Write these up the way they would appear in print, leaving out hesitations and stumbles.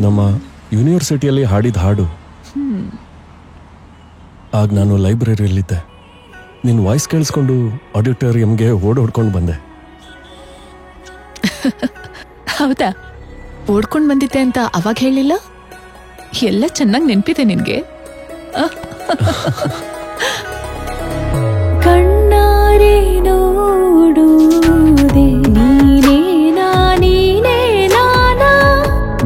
ನಮ್ಮ ಯೂನಿವರ್ಸಿಟಿಯಲ್ಲಿ ಹಾಡಿದ ಹಾಡು. ಆಗ ನಾನು ಲೈಬ್ರರಿಯಲ್ಲಿದ್ದೆ. ನಿನ್ನ ವಾಯ್ಸ್ ಕೇಳಿಸ್ಕೊಂಡು ಆಡಿಟೋರಿಯಂಗೆ ಓಡೋಡ್ಕೊಂಡು ಬಂದೆ. ಹೌದಾ? ಓಡ್ಕೊಂಡು ಬಂದಿದ್ದೆ ಅಂತ ಅವಾಗ ಹೇಳಿಲ್ಲ? ಎಲ್ಲ ಚೆನ್ನಾಗಿ ನೆನಪಿದೆ ನಿನ್ಗೆ. ಕಣ್ಣಾರೆ ನೋಡುವುದೇ ನೀನೇನಾ ನೀನೇನಾ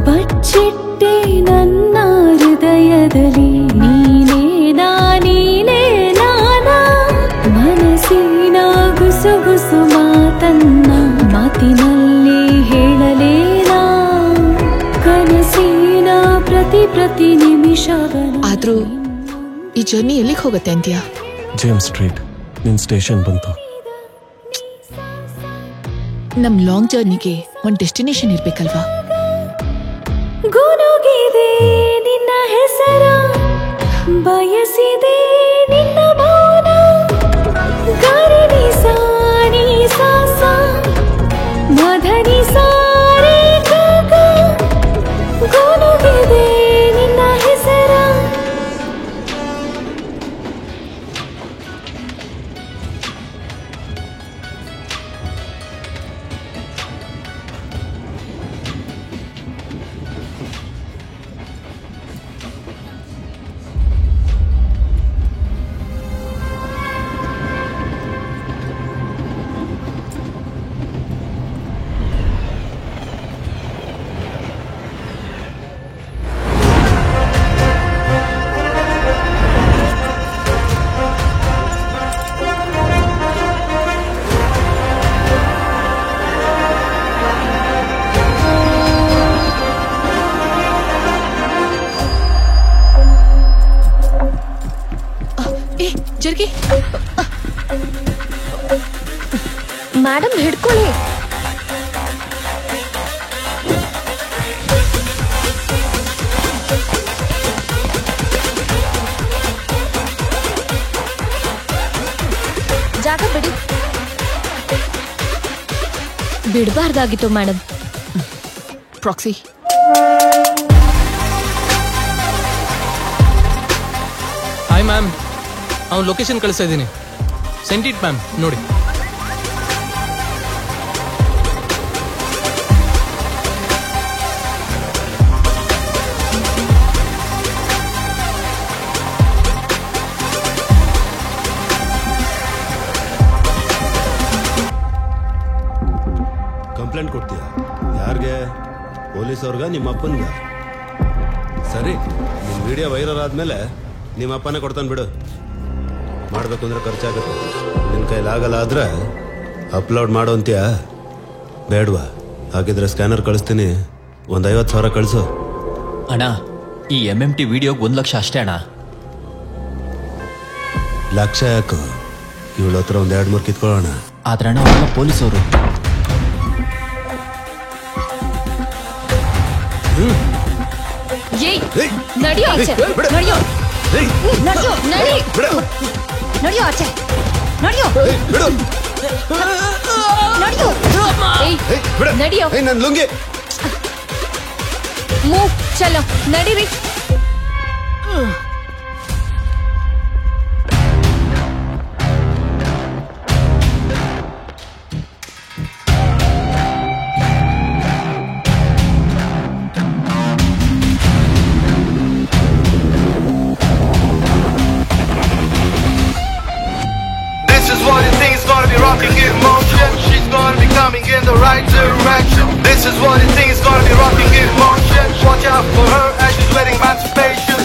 ಬಚ್ಚಿಟ್ಟೆ ನನ್ನ ಹೃದಯದಲ್ಲಿ ನೀನೇನಾ ನೀನೇನಾ ಮನಸ್ಸಿನ ಗುಸುಗುಸು ಮಾತನ್ನ ಮಾತಿನಲ್ಲಿ ಹೇಳಲೇನಾ ಕನಸಿನ ಪ್ರತಿ ನಿಮಿಷವನ್ನ. ಆದ್ರೂ ಈ ಜರ್ನಿ ಎಲ್ಲಿಗೆ ಹೋಗುತ್ತೆ ಅಂತ್ಯಾ? James street. ನಿನ್ ಸ್ಟೇಷನ್ ಬಂತು. ನಮ್ ಲಾಂಗ್ ಜರ್ನಿಗೆ ಒಂದ್ ಡೆಸ್ಟಿನೇಷನ್ ಇರ್ಬೇಕಲ್ವಾ? ಗುನುಗಿದೆ ನಿನ್ನ ಹೆಸರ, ಬಯಸಿದೆ ನಿನ್ನ ಮೌನ, ಗರಿನಿ ಸಾನಿ ಸಾಸ ಮಧನಿ ಸಾರೆ ಗಗ, ಗುನುಗಿದೆ ನಿನ್ನ ಹೆಸರ. ಜರ್ಗಿ ಮೇಡಮ್ ಹಿಡ್ಕೊಳ್ಳಿ. ಜಾಗ ಬಿಡಿ. ಬಿಡಬಾರ್ದಾಗಿತ್ತು ಮೇಡಮ್. ಪ್ರಾಕ್ಸಿ. ಹಾಯ್ ಮ್ಯಾಮ್, ಅವ್ನು ಲೊಕೇಶನ್ ಕಳಿಸ್ತಾ ಇದ್ದೀನಿ. ಸೆಂಟ್ ಇಟ್ ಮ್ಯಾಮ್, ನೋಡಿ. ಕಂಪ್ಲೇಂಟ್ ಕೊಡ್ತೀಯ? ಯಾರಿಗೆ? ಪೊಲೀಸ್ ಅವ್ರಿಗ ನಿಮ್ಮ ಅಪ್ಪನ್ಗ? ಸರಿ, ನಿಮ್ ವಿಡಿಯೋ ವೈರಲ್ ಆದ್ಮೇಲೆ ನಿಮ್ಮ ಅಪ್ಪನೇ ಕೊಡ್ತಾನೆ ಬಿಡು. ಮಾಡ್ಬೇಕು ಅಂದ್ರೆ ಖರ್ಚಾಗುತ್ತೆ. ನಿನ್ ಕೈಲಾಗಲ್ಲ ಆದ್ರೆ ಅಪ್ಲೋಡ್ ಮಾಡು ಅಂತೀಯ? ಬೇಡವಾ? ಹಾಗಿದ್ರೆ ಸ್ಕ್ಯಾನರ್ ಕಳಿಸ್ತೀನಿ, ಒಂದ್ 50,000 ಕಳಿಸು. ಅಣ್ಣ, ಈ MMT ವಿಡಿಯೋಗೆ 1 ಲಕ್ಷ ಅಷ್ಟೇ ಅಣ್ಣ. ಲಕ್ಷ ಯಾಕು? ಇವಳ ಹತ್ರ ಒಂದ್ 2-3 ಕಿತ್ಕೊಳ್ಳೋಣ. ಆದ್ರೆ ಅಣ್ಣ, ಅವರೆಲ್ಲ ಪೊಲೀಸವರು. ನಡಿಯೋ ಆಚೆ, ನಡಿಯೋ ನಡಿಯೋ, ನಡಿ ನಡಿಯೋ ಆಚೆ, ನಡಿಯೋ ನಡಿಯೋ, ನಡಿಯೋ. ನನ್ ಲುಂಗಿ ಮೂವ್, ಚಲೋ ನಡೀರಿ. Rocking in motion, she's gonna be coming in the right direction. This is what it thinks, gonna be rocking in motion. Watch out for her as she's wearing emancipation.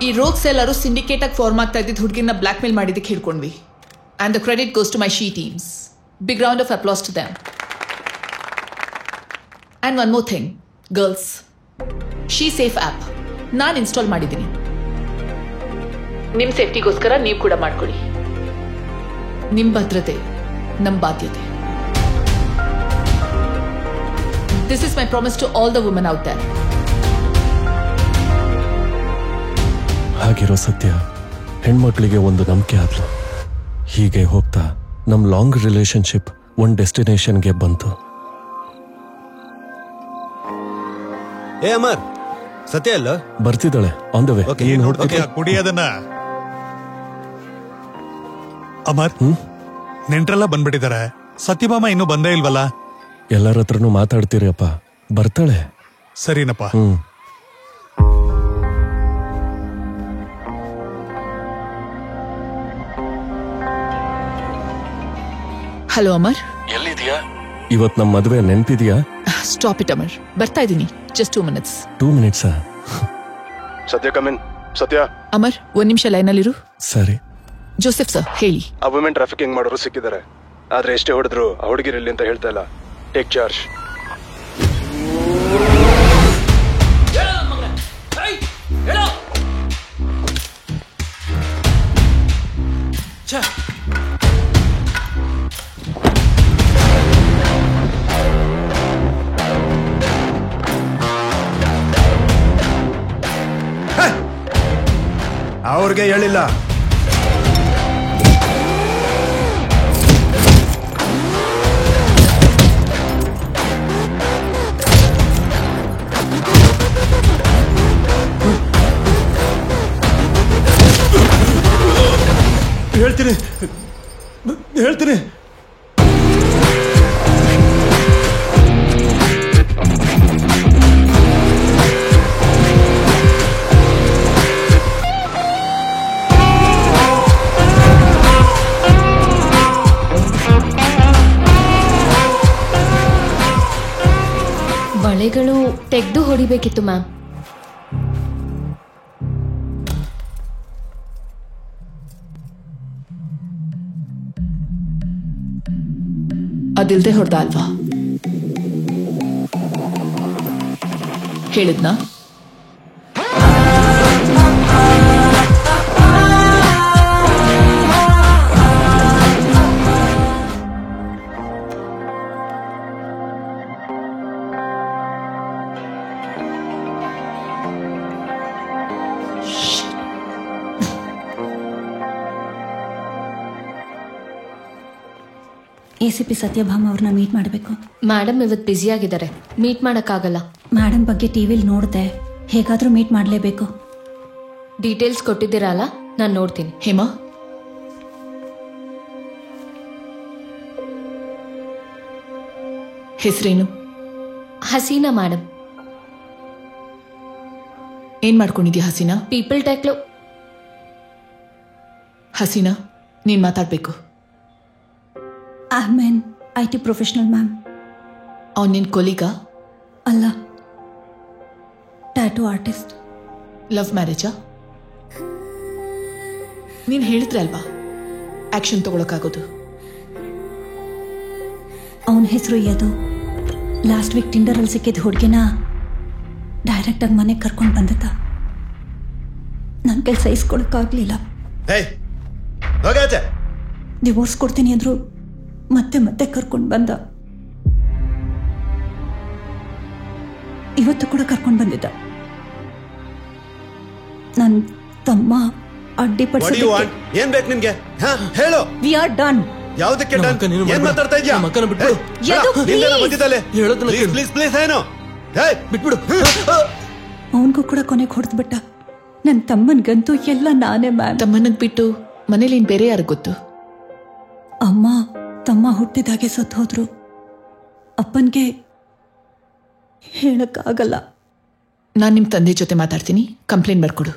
ಈ ರೋಗ್ಸ್ ಎಲ್ಲರೂ syndicate ಆಗಿ form ಆಗ್ತಾ ಇದ್ದಿದ್ದು ಹುಡುಗಿನ blackmail ಮಾಡಿದ್ದಕ್ಕೆ ಹಿಡ್ಕೊಂಡ್ವಿ. And the credit goes to my she teams. Big round of applause to them. And one more thing, girls, she safe app ನಾನು install ಮಾಡಿದ್ದೀನಿ. ನಿಮ್ಮ ಸೇಫ್ಟಿಗೋಸ್ಕರ ನೀವು ಕೂಡ ಮಾಡ್ಕೊಳ್ಳಿ. ನಿಮ್ಮ ಭದ್ರತೆ ನಮ್ಮ ಬಾಧ್ಯತೆ. This is my promise to all the women out there. ಹಾಗಿರೋ ಸತ್ಯ ಹೆಣ್ಮಕ್ಳಿಗೆ ಒಂದು ನಂಬಿಕೆ ಆದ್ಲು. ಹೀಗೆ ಹೋಗ್ತಾ ನಮ್ ಲಾಂಗ್ ರಿಲೇಶನ್ಶಿಪ್ ಒಂದ್ ಡೆಸ್ಟಿನೇಷನ್ಗೆ ಬಂತು. ಏ ಅಮರ್, ಸತ್ಯ ಅಲ್ಲ? ಬರ್ತಿದ್ದಾಳೆ ಆನ್ ದ ವೇ. Okay, ಏನ್ okay. ನೋಡ್ತೀಯ? ಕುಡಿಯೋದನ್ನ ಅಮರ್, ನೆಂಟ್ರೆಲ್ಲ ಬಂದ್ಬಿಟ್ಟಿದ್ದಾರೆ. ಸತ್ಯಭಾಮ ಇನ್ನೂ ಬಂದೇ ಇಲ್ವಲ್ಲ? ಎಲ್ಲರ ಹತ್ರನೂ ಮಾತಾಡ್ತೀರಿ ಅಪ್ಪ, ಬರ್ತಾಳೆ. ಸರಿನಪ್ಪ. ಹಲೋ ಅಮರ್. ಎಲ್ಲಿದ್ಯಾ? ಇವತ್ ನಮ್ ಮದ್ವೆ ನೆನ್ಪಿದ್ಯಾ? ಸ್ಟಾಪ್ ಇಟ್ ಅಮರ್, ಬರ್ತಾ ಇದ್ದೀನಿ. Just 2 minutes. 2 minutes. ಸತ್ಯ ಕಮಿನ್. ಸತ್ಯ. ಅಮರ್, 1 ನಿಮಿಷ ಲೈನಲ್ಲಿರು. ಸರಿ. ಜೋಸೆಫ್ ಸರ್ ಹೇಳಿ. ಆ ವುಮೆನ್ ಟ್ರಾಫಿಕಿಂಗ್ ಮಾಡೋರು ಸಿಕ್ಕಿದ್ದಾರೆ. ಆದ್ರೆ ಎಷ್ಟೇ ಹೊಡೆದ್ರು ಆ ಹುಡುಗಿರಲ್ಲಿ ಅಂತ ಹೇಳ್ತಾ ಇಲ್ಲ. Take charge. ಅವ್ರಿಗೆ ಹೇಳಿಲ್ಲ. ಹೇಳ್ತೀನಿ. ಬಳೆಗಳು ತೆಗೆದು ಹೊಡಿಬೇಕಿತ್ತು ಮ್ಯಾಮ್. ಅದಿಲ್ದೆ ಹೊಡೆದ ಅಲ್ವಾ? ಹೇಳಿದ್ನಾ? ACP ಸತ್ಯಭಾಮ ಅವ್ರನ್ನ ಮೀಟ್ ಮಾಡಬೇಕು. ಮೇಡಮ್ ಇವತ್ತು ಬ್ಯುಸಿ ಆಗಿದ್ದಾರೆ, ಮೀಟ್ ಮಾಡೋಕ್ಕಾಗಲ್ಲ. ಮೇಡಮ್ ಬಗ್ಗೆ ಟಿವಿಲಿ ನೋಡಿದೆ, ಹೇಗಾದರೂ ಮೀಟ್ ಮಾಡಲೇಬೇಕು. ಡೀಟೇಲ್ಸ್ ಕೊಟ್ಟಿದ್ದೀರಾ ಅಲ್ಲ, ನಾನು ನೋಡ್ತೀನಿ. ಹೇಮಾ, ಹೆಸರೇನು? ಹಸೀನಾ ಮೇಡಮ್. ಏನ್ ಮಾಡ್ಕೊಂಡಿದ್ಯಾ ಹಸೀನಾ? ಪೀಪಲ್ ಟ್ಯಾಕ್ಲು. ಹಸೀನಾ, ನೀನ್ ಮಾತಾಡ್ಬೇಕು. ಆಮೇನ್ IT ಪ್ರೊಫೆಷನಲ್ ಮ್ಯಾಮ್. ಅವ್ನು ನಿನ್ ಕೊಲೀಗಾ? ಅಲ್ಲ, ಟ್ಯಾಟೂ ಆರ್ಟಿಸ್ಟ್. ಲವ್ ಮ್ಯಾರೇಜಾ? ನೀನ್ ಹೇಳಿದ್ರೆ ಅಲ್ವಾ ಆಕ್ಷನ್ ತಗೊಳಕ್ಕಾಗೋದು. ಅವನ ಹೆಸರು ಯದು. ಲಾಸ್ಟ್ ವೀಕ್ ಟಿಂಡರಲ್ಲಿ ಸಿಕ್ಕಿದ ಹುಡುಗಿನ ಡೈರೆಕ್ಟಾಗಿ ಮನೆಗೆ ಕರ್ಕೊಂಡು ಬಂದಿದ್ದ. ನನ್ನ ಕೆಲಸ ಇಸ್ಕೊಳಕ್ಕಾಗ್ಲಿಲ್ಲ. ಡಿವೋರ್ಸ್ ಕೊಡ್ತೀನಿ ಅಂದ್ರು ಮತ್ತೆ ಮತ್ತೆ ಕರ್ಕೊಂಡು ಬಂದ. ಇವತ್ತು ಕೂಡ ಕರ್ಕೊಂಡು ಬಂದಿದ್ದ. ನನ್ನ ತಮ್ಮ ಅಡ್ಡಿಪಡಿಸಿ. ಏನ್ ಬೇಕು ನಿನ್ಗೆ? ಹೇಳು. We are done. ಯಾವುದಕ್ಕೆ ಡನ್? ಏನ್ ಮಾತಾಡ್ತಾ ಇದ್ಯಾ? ಪ್ಲೀಸ್ ಏನು ಬಿಟ್ಬಿಡು. ಅವನಿಗೂ ಕೂಡ ಕೊನೆಗೆ ಹೊಡೆದ್ಬಿಟ್ಟ. ನನ್ನ ತಮ್ಮನ್ಗಂತೂ ಎಲ್ಲ ನಾನೇ ಮ್ಯಾಮ್. ತಮ್ಮನಿಗೆ ಬಿಟ್ಟು ಮನೇಲಿ ಬೇರೆ ಯಾರು ಗೊತ್ತು? ಅಮ್ಮ ತಮ್ಮ ಹುಟ್ಟಿದಾಗೆ ಸತ್ತು ಹೋದ್ರು. ಅಪ್ಪನ್ಗೆ ಹೇಳಕ್ಕಾಗಲ್ಲ. ನಾನು ನಿಮ್ಮ ತಂದೆ ಜೊತೆ ಮಾತಾಡ್ತೀನಿ, ಕಂಪ್ಲೇಂಟ್ ಬರ್ಕೊಡು.